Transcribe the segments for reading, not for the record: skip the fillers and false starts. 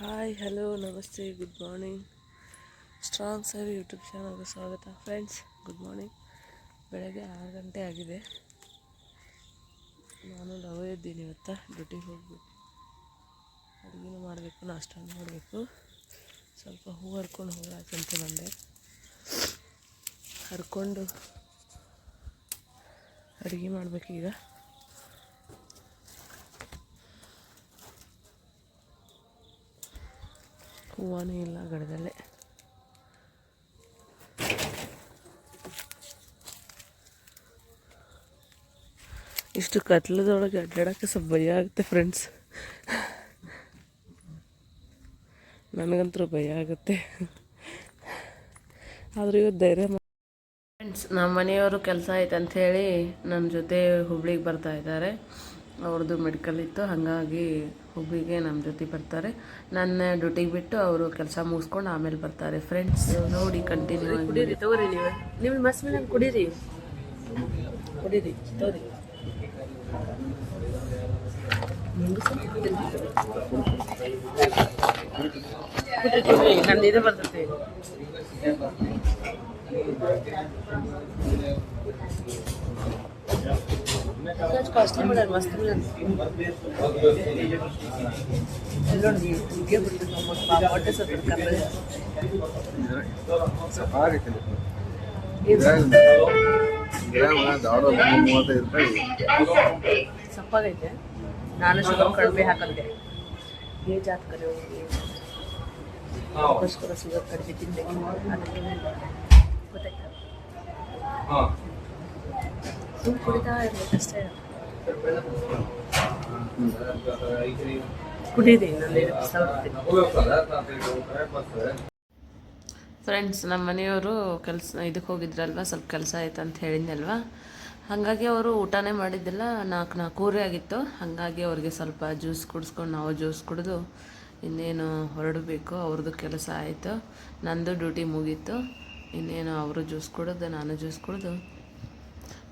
Hi hello ನಮಸ್ತೆ good morning. Strong save YouTube ಚಾನಲ್ಗೆ ಸ್ವಾಗತ ಫ್ರೆಂಡ್ಸ್. Good morning. ಬೆಳಗ್ಗೆ 6 ಗಂಟೆ ಆಗಿದೆ. ನಾನು ಲವ್ ಇದ್ದೀನಿ. ಇವತ್ತು ಡ್ಯೂಟಿಗೆ ಹೋಗ್ಬೇಕು, ಅಡುಗೆನೂ ಮಾಡಬೇಕು, ನಾಷ್ಟ ಮಾಡಬೇಕು. ಸ್ವಲ್ಪ ಹೂ ಹರ್ಕೊಂಡು ಹೋಗ್ಲಾಕಂತ ಬಂದೆ. ಹರ್ಕೊಂಡು ಅಡುಗೆ ಮಾಡಬೇಕೀಗ. ಹೂವನೇ ಇಲ್ಲ ಗಡದಲ್ಲೇ. ಇಷ್ಟು ಕತ್ಲದೊಳಗೆ ಅಡ್ಡಾಡೋಕ್ಕೆ ಸ್ವಲ್ಪ ಭಯ ಆಗುತ್ತೆ ಫ್ರೆಂಡ್ಸ್. ನನಗಂತೂ ಭಯ ಆಗುತ್ತೆ, ಆದರೂ ಇವತ್ತು ಧೈರ್ಯ ಫ್ರೆಂಡ್ಸ್. ನಮ್ಮ ಮನೆಯವರು ಕೆಲಸ ಐತೆ ಅಂಥೇಳಿ ನನ್ನ ಜೊತೆ ಹುಬ್ಳಿಗೆ ಬರ್ತಾ ಇದ್ದಾರೆ. ಅವ್ರದ್ದು ಮೆಡಿಕಲ್ ಇತ್ತು, ಹಾಗಾಗಿ ಹುಬ್ಳಿಗೆ ನಮ್ಮ ಜೊತೆ ಬರ್ತಾರೆ. ನನ್ನ ಡ್ಯೂಟಿಗೆ ಬಿಟ್ಟು ಅವರು ಕೆಲಸ ಮುಗಿಸ್ಕೊಂಡು ಆಮೇಲೆ ಬರ್ತಾರೆ. ಫ್ರೆಂಡ್ಸ್ ನೋಡಿ, ಕಂಟಿನ್ಯೂ ಕುಡೀರಿ, ತಗೋರಿ. ನೀವು ಮಸ್ ಮೇಲೆ ಕುಡೀರಿ ತಗೋರಿ. ನಂದು ಇದು ಬರ್ತೈತಿ. ಕಾಸ್ಟ್ಲಿ ಮಾಡ್ಯಾರ, ಮಸ್ತ್ ಮಾಡ್ಯಾರ. ಸಪ್ಪಾಗೈತೆ. ನಾನು ಶುಗರ್ ಕಡಿಮೆ ಹಾಕಂತೆ. ಏಜ್ ಆದ ಕಡೆ ಅದಕ್ಕೋಸ್ಕರ ಶುಗರ್ ಕಡಿಮೆ ತಿಂದೆ. ಅದಕ್ಕೆ ಗೊತ್ತಾಯ್ತಾ, ಸುಮ್ಮನೆ ಕುಡಿತಾ ಇರ್ಬೇಕಷ್ಟೇ. ಕುಡೀರಿ. ಫ್ರೆಂಡ್ಸ್, ನಮ್ಮ ಮನೆಯವರು ಇದಕ್ಕೆ ಹೋಗಿದ್ರಲ್ವ, ಸ್ವಲ್ಪ ಕೆಲಸ ಆಯ್ತು ಅಂತ ಹೇಳಿದ್ನಲ್ವ, ಹಾಗಾಗಿ ಅವರು ಊಟನೇ ಮಾಡಿದ್ದಿಲ್ಲ. 4 ಆಗಿತ್ತು. ಹಾಗಾಗಿ ಅವ್ರಿಗೆ ಸ್ವಲ್ಪ ಜ್ಯೂಸ್ ಕುಡಿಸ್ಕೊಂಡು ನಾವು ಜ್ಯೂಸ್ ಕುಡಿದು ಇನ್ನೇನು ಹೊರಡಬೇಕು. ಅವ್ರದ್ದು ಕೆಲಸ ಆಯಿತು, ನಂದು ಡ್ಯೂಟಿ ಮುಗೀತು. ಇನ್ನೇನು ಅವರು ಜ್ಯೂಸ್ ಕುಡಿದು ನಾನು ಜ್ಯೂಸ್ ಕುಡಿದು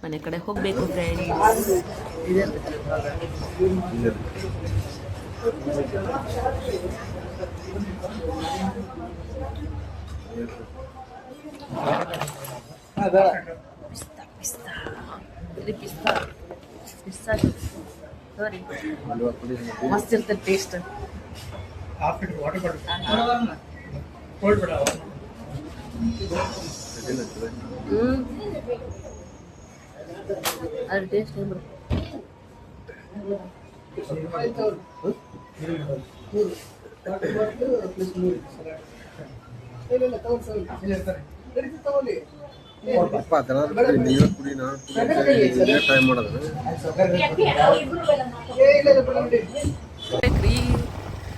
ಮನೆ ಕಡೆ ಹೋಗಬೇಕು ಫ್ರೆಂಡ್ಸ್. ಮಸ್ತ್ ಇರ್ತದೆ ಟೇಸ್ಟ್. ಅದ್ರ ಟೇಸ್ಟ್ ಏನು ಬರುತ್ತೆ.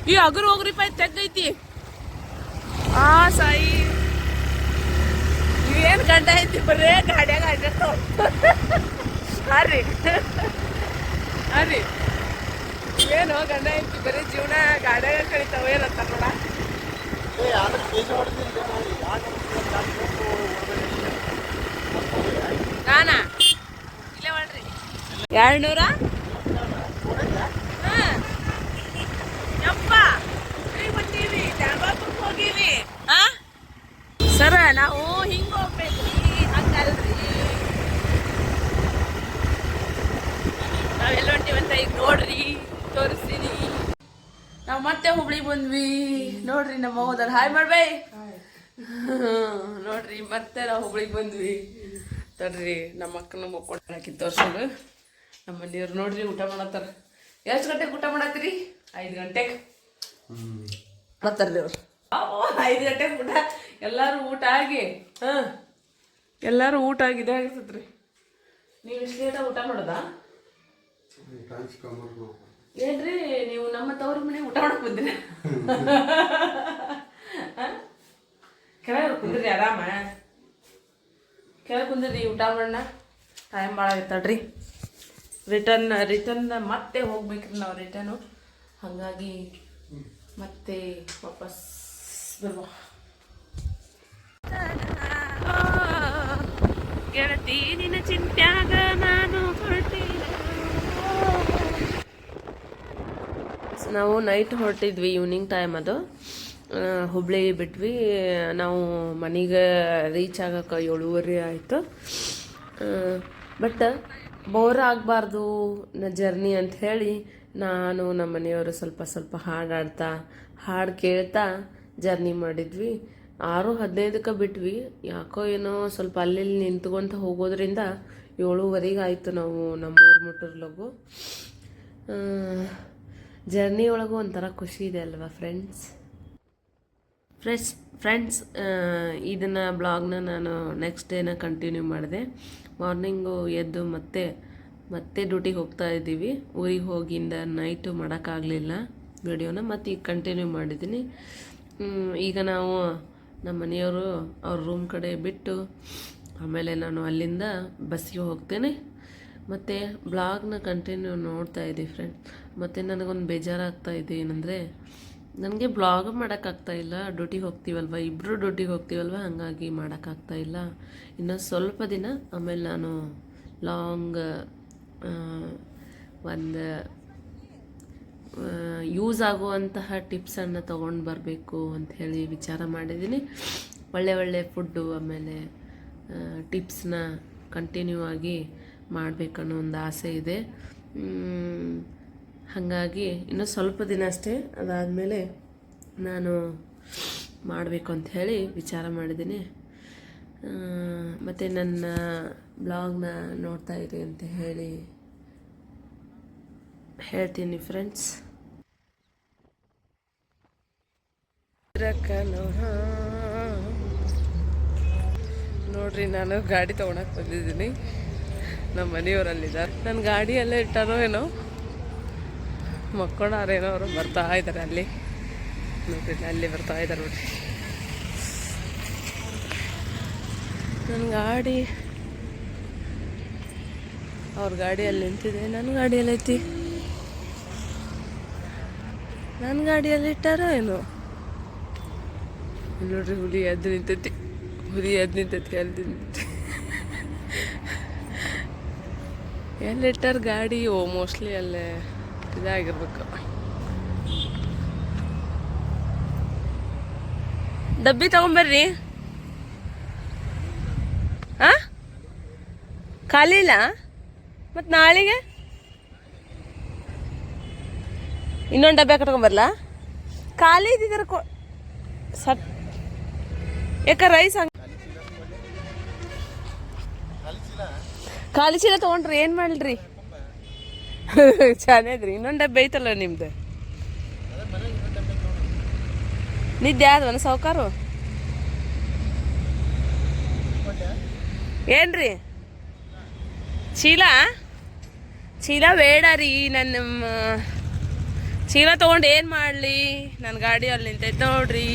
ಈ ಅಗರ್ ಹೋಗ್ರಿಪ್ಪ, ತೆಗ್ದೈತಿ. ಸಾಯಿ, ಇವೇನು ಗಂಡ ಐತಿ, ಬರೇ ಗಾಡ್ಯಾಗ ಅಡ್ಡಾಡ್ತಾವ. ಹಾರಿ ಏನು ಗಂಡ ಐತಿ, ಬರೀ ಜೀವನ ಗಾಡ್ಯಾಗ ಕಳಿತಾವ ಏನಂತ ನೋಡ. ನಾನಾ ಇಲ್ಲೇ ಮಾಡ್ರಿ 200. ಯಪ್ಪ ಬರ್ತೀವಿ, ಜಾಬಾಪುರಕ್ಕೆ ಹೋಗಿವಿ. ಸರ ನಾವು ಹಿಂಗೆ ಹೋಗ್ಬೇಕ್ರಿ, ಹಂಗಲ್ರಿ. ನಾವೆಲ್ಲ ಹೊಂಟಿವಂತ ಈಗ ನೋಡ್ರಿ, ತೋರಿಸ್ತೀನಿ. ನಾವು ಮತ್ತೆ ಹುಬ್ಳಿಗೆ ಬಂದ್ವಿ ನೋಡ್ರಿ. ನಮ್ಮ ಹೋದಲ್ ಹಾಯ್ ಮಾಡ್ಬೇ. ನೋಡ್ರಿ, ಮತ್ತೆ ನಾವು ಹುಬ್ಳಿಗೆ ಬಂದ್ವಿ. ತಡ್ರಿ, ನಮ್ಮ ಅಕ್ಕನ ಮಕ್ಕೊಂಡು ಹಾಕಿ ತೋರ್ಸೋದು. ನಮ್ಮ ಮನೆಯವ್ರು ನೋಡ್ರಿ ಊಟ ಮಾಡತ್ತಾರ. ಎಷ್ಟು ಗಂಟೆಗೆ ಊಟ ಮಾಡತ್ತೀರಿ? 5 ಗಂಟೆಗೆ ಮಾಡತ್ತಾರ್ರಿ ಅವ್ರು. 5 ಗಂಟೆಗೆ ಊಟ. ಎಲ್ಲರೂ ಊಟ ಆಗಿ ಎಲ್ಲರೂ ಊಟ ಆಗಿದೆ ಆಗಿರ್ತದ್ರಿ. ನೀವು ಇಷ್ಟು ಲೇಟಾಗಿ ಊಟ ಮಾಡೋದಾ? ಏನ್ರಿ ನೀವು ನಮ್ಮ ತವ್ರ ಮನೆ ಊಟ ಮಾಡಕ್ ಬಂದಿರಿ? ಕೆಳಗೆ ಕುಂದ್ರಿ, ಆರಾಮ ಕೆಳಗೆ ಕುಂದ್ರಿ, ಊಟ ಮಾಡೋಣ. ಟೈಮ್ ಭಾಳ ಆಗತ್ತಡ್ರಿ. ರಿಟರ್ನ್ ಮತ್ತೆ ಹೋಗ್ಬೇಕ್ರಿ ನಾವು. ರಿಟರ್ನು ಹಾಗಾಗಿ ಮತ್ತೆ ವಾಪಸ್ ಬರುವ. ಗೆಳತಿ ನಿನ್ನ ಚಿಂತ್ಯಾಗ ನಾನು ಹೊರಟೀನಿ. ನಾವು ನೈಟ್ ಹೊರಟಿದ್ವಿ, ಈವ್ನಿಂಗ್ ಟೈಮ್ ಅದು. ಹುಬ್ಳಿ ಬಿಟ್ವಿ. ನಾವು ಮನೆಗೆ ರೀಚ್ ಆಗೋಕೆ 7:30 ಆಯಿತು. ಬಟ್ ಬೋರ್ ಆಗಬಾರ್ದು ಜರ್ನಿ ಅಂತ ಹೇಳಿ ನಾನು ನಮ್ಮ ಮನೆಯವರು ಸ್ವಲ್ಪ ಸ್ವಲ್ಪ ಹಾಡಾಡ್ತಾ ಹಾಡು ಕೇಳ್ತಾ ಜರ್ನಿ ಮಾಡಿದ್ವಿ. 6:15ಕ್ಕೆ ಬಿಟ್ವಿ. ಯಾಕೋ ಏನೋ ಸ್ವಲ್ಪ ಅಲ್ಲಿ ನಿಂತ್ಕೊಂತ ಹೋಗೋದ್ರಿಂದ 7:30 ಆಯಿತು ನಾವು ನಮ್ಮೂರು ಮುಟ್ಟರ್ಲಗು. ಜರ್ನಿ ಒಳಗೂ ಒಂಥರ ಖುಷಿ ಇದೆ ಅಲ್ವಾ ಫ್ರೆಂಡ್ಸ್. ಇದನ್ನು ಬ್ಲಾಗ್ನ ನಾನು ನೆಕ್ಸ್ಟ್ ಡೇನ ಕಂಟಿನ್ಯೂ ಮಾಡಿದೆ. ಮಾರ್ನಿಂಗು ಎದ್ದು ಮತ್ತೆ ಡ್ಯೂಟಿಗೆ ಹೋಗ್ತಾ ಇದ್ದೀವಿ. ಊರಿಗೆ ಹೋಗಿಂದ ನೈಟು ಮಾಡೋಕ್ಕಾಗಲಿಲ್ಲ ವಿಡಿಯೋನ, ಮತ್ತು ಈಗ ಕಂಟಿನ್ಯೂ ಮಾಡಿದ್ದೀನಿ. ಈಗ ನಾವು ನಮ್ಮ ಮನೆಯವರು ಅವ್ರ ರೂಮ್ ಕಡೆ ಬಿಟ್ಟು ಆಮೇಲೆ ನಾನು ಅಲ್ಲಿಂದ ಬಸ್ಸಿಗೆ ಹೋಗ್ತೇನೆ. ಮತ್ತು ಬ್ಲಾಗ್ನ ಕಂಟಿನ್ಯೂ ನೋಡ್ತಾ ಇದ್ದೀವಿ ಫ್ರೆಂಡ್ಸ್. ಮತ್ತು ನನಗೊಂದು ಬೇಜಾರಾಗ್ತಾ ಇದೆ, ಏನಂದರೆ ನನಗೆ ಬ್ಲಾಗ್ ಮಾಡೋಕ್ಕಾಗ್ತಾಯಿಲ್ಲ. ಡ್ಯೂಟಿಗೆ ಹೋಗ್ತೀವಲ್ವ, ಇಬ್ಬರು ಡ್ಯೂಟಿಗೆ ಹೋಗ್ತೀವಲ್ವ, ಹಾಗಾಗಿ ಮಾಡೋಕ್ಕಾಗ್ತಾಯಿಲ್ಲ. ಇನ್ನು ಸ್ವಲ್ಪ ದಿನ ಆಮೇಲೆ ನಾನು ಲಾಂಗ್ ಒಂದು ಯೂಸ್ ಆಗುವಂತಹ ಟಿಪ್ಸನ್ನು ತೊಗೊಂಡು ಬರಬೇಕು ಅಂಥೇಳಿ ವಿಚಾರ ಮಾಡಿದ್ದೀನಿ. ಒಳ್ಳೆ ಫುಡ್ಡು ಆಮೇಲೆ ಟಿಪ್ಸ್ನ ಕಂಟಿನ್ಯೂ ಆಗಿ ಮಾಡಬೇಕನ್ನೋ ಒಂದು ಆಸೆ ಇದೆ. ಹಾಗಾಗಿ ಇನ್ನೂ ಸ್ವಲ್ಪ ದಿನ ಅಷ್ಟೇ, ಅದಾದಮೇಲೆ ನಾನು ಮಾಡಬೇಕು ಅಂಥೇಳಿ ವಿಚಾರ ಮಾಡಿದ್ದೀನಿ. ಮತ್ತು ನನ್ನ ಬ್ಲಾಗ್ನ ನೋಡ್ತಾ ಇರಿ ಅಂತ ಹೇಳ್ತೀನಿ ಫ್ರೆಂಡ್ಸ್. ನೋಡ್ರಿ, ನಾನು ಗಾಡಿ ತೊಗೊಳಕ್ಕೆ ಬಂದಿದ್ದೀನಿ. ನಮ್ಮ ಮನೆಯವರಲ್ಲಿದ್ದಾರೆ. ನನ್ನ ಗಾಡಿ ಎಲ್ಲ ಇಟ್ಟಾರೋ ಏನೋ, ಮಕ್ಕಳಾರೇನೋ, ಅವರು ಬರ್ತಾ ಇದ್ದಾರೆ. ಅಲ್ಲಿ ನೋಡ್ರಿ, ಅಲ್ಲಿ ಬರ್ತಾ ಇದ್ದಾರೆ ನೋಡ್ರಿ. ನನ್ನ ಗಾಡಿ, ಅವ್ರ ಗಾಡಿಯಲ್ಲಿ ನಿಂತಿದೆ. ನನ್ನ ಗಾಡಿಯಲ್ಲಿ ಐತಿ. ನನ್ನ ಗಾಡಿಯಲ್ಲಿ ಇಟ್ಟಾರೋ ಏನೋ. ನೋಡ್ರಿ, ಹುಲಿ ಎದ್ದು ನಿಂತೈತಿ. ಅಲ್ಲಿ ನಿಂತೈತಿ. ಎಲ್ಲಿಟ್ಟಾರ ಗಾಡಿ? ಮೋಸ್ಟ್ಲಿ ಅಲ್ಲೇ ಇದಾಗಿರ್ಬೇಕು. ಡಬ್ಬಿ ತಗೊಂಬರ್ರಿ. ಖಾಲಿ ಇಲ್ಲ ಮತ್ತು ನಾಳೆಗೆ ಇನ್ನೊಂದು ಡಬ್ಬೆ ಕಟ್ಕೊಂಬರ್ಲಾ? ಖಾಲಿ ಇದ್ದಿದ್ದಾರೆ ಯಾಕ ರೈಸ್ ಖಾಲಿ ಚೀಲ ತೊಗೊಂಡ್ರಿ ಏನು ಮಾಡಲ್ರಿ? ಚೆನ್ನಾದ್ರಿ. ಇನ್ನೊಂದು ಡಬ್ಬೆ ಐತಲ್ಲ ನಿಮ್ದು. ನಿದ್ದೆ ಆದ್ವನ ಸಾವ್ಕಾರು? ಏನ್ರಿ ಚೀಲ ಬೇಡ ರೀ. ನನ್ನ ಚೀಲ ತೊಗೊಂಡು ಏನು ಮಾಡಲಿ? ನನ್ನ ಗಾಡಿ ಅಲ್ಲಿ ನಿಂತೈತೆ ನೋಡ್ರಿ.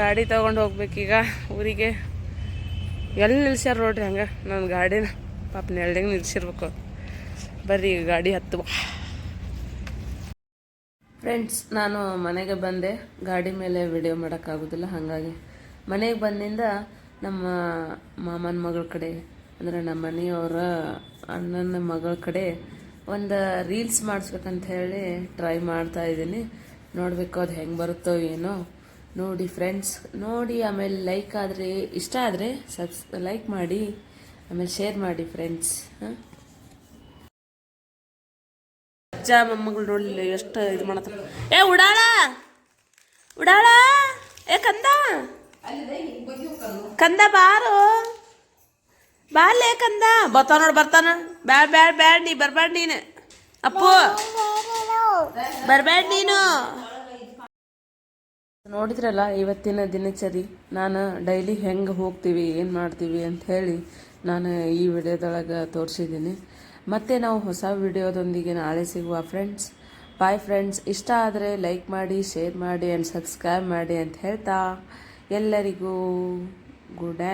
ಗಾಡಿ ತೊಗೊಂಡು ಹೋಗ್ಬೇಕೀಗ ಊರಿಗೆ. ಎಲ್ಲಿ ನಿಲ್ಸ್ಯಾರ ನೋಡ್ರಿ. ಹಂಗೆ ನನ್ನ ಗಾಡಿನ ಪಾಪ ನೆಳ್ದಂಗೆ ನಿಲ್ಸಿರ್ಬೇಕು. ಬರ್ರಿ ಈಗ ಗಾಡಿ ಹತ್ತುವ. ಫ್ರೆಂಡ್ಸ್, ನಾನು ಮನೆಗೆ ಬಂದೆ. ಗಾಡಿ ಮೇಲೆ ವಿಡಿಯೋ ಮಾಡೋಕ್ಕಾಗೋದಿಲ್ಲ, ಹಾಗಾಗಿ ಮನೆಗೆ ಬಂದಿಂದ ನಮ್ಮ ಮಾಮನ ಮಗಳ ಕಡೆ, ಅಂದರೆ ನಮ್ಮ ಮನೆಯವರ ಅಣ್ಣನ ಮಗಳ ಕಡೆ ಒಂದು ರೀಲ್ಸ್ ಮಾಡಿಸ್ಬೇಕಂತ ಹೇಳಿ ಟ್ರೈ ಮಾಡ್ತಾ ಇದ್ದೀನಿ. ನೋಡಬೇಕು ಅದು ಹೆಂಗೆ ಬರುತ್ತೋ ಏನೋ. ನೋಡಿ ಫ್ರೆಂಡ್ಸ್, ನೋಡಿ ಆಮೇಲೆ ಇಷ್ಟ ಆದರೆ ಲೈಕ್ ಮಾಡಿ, ಆಮೇಲೆ ಶೇರ್ ಮಾಡಿ ಫ್ರೆಂಡ್ಸ್. ಅಜ್ಜ ಮೊಮ್ಮಗಳು ನೋಡಲಿಲ್ಲ ಎಷ್ಟು ಇದು ಮಾಡತ್ತ. ಉಡಾಳ ಕಂದ ಬಾರು ಬಾರ್ಲೇ ಕಂದ. ಬರ್ತಾನ. ಬ್ಯಾಡ್ ನೀ ಬರ್ಬೇಡ. ನೀನು ಅಪ್ಪು ಬರ್ಬೇಡ ನೀನು. ನೋಡಿದ್ರಲ್ಲ ಇವತ್ತಿನ ದಿನಚರಿ. ನಾನು ಡೈಲಿ ಹೆಂಗೆ ಹೋಗ್ತೀವಿ, ಏನು ಮಾಡ್ತೀವಿ ಅಂತ ಹೇಳಿ ನಾನು ಈ ವಿಡಿಯೋದೊಳಗೆ ತೋರಿಸಿದ್ದೀನಿ. ಮತ್ತೆ ನಾವು ಹೊಸ ವಿಡಿಯೋದೊಂದಿಗೆ ನಾಳೆ ಸಿಗುವ ಫ್ರೆಂಡ್ಸ್. Bye friends. ಇಷ್ಟ ಆದರೆ ಲೈಕ್ ಮಾಡಿ, ಶೇರ್ ಮಾಡಿ ಆ್ಯಂಡ್ ಸಬ್ಸ್ಕ್ರೈಬ್ ಮಾಡಿ ಅಂತ ಹೇಳ್ತಾ ಎಲ್ಲರಿಗೂ ಗುಡ್ ನೈಟ್.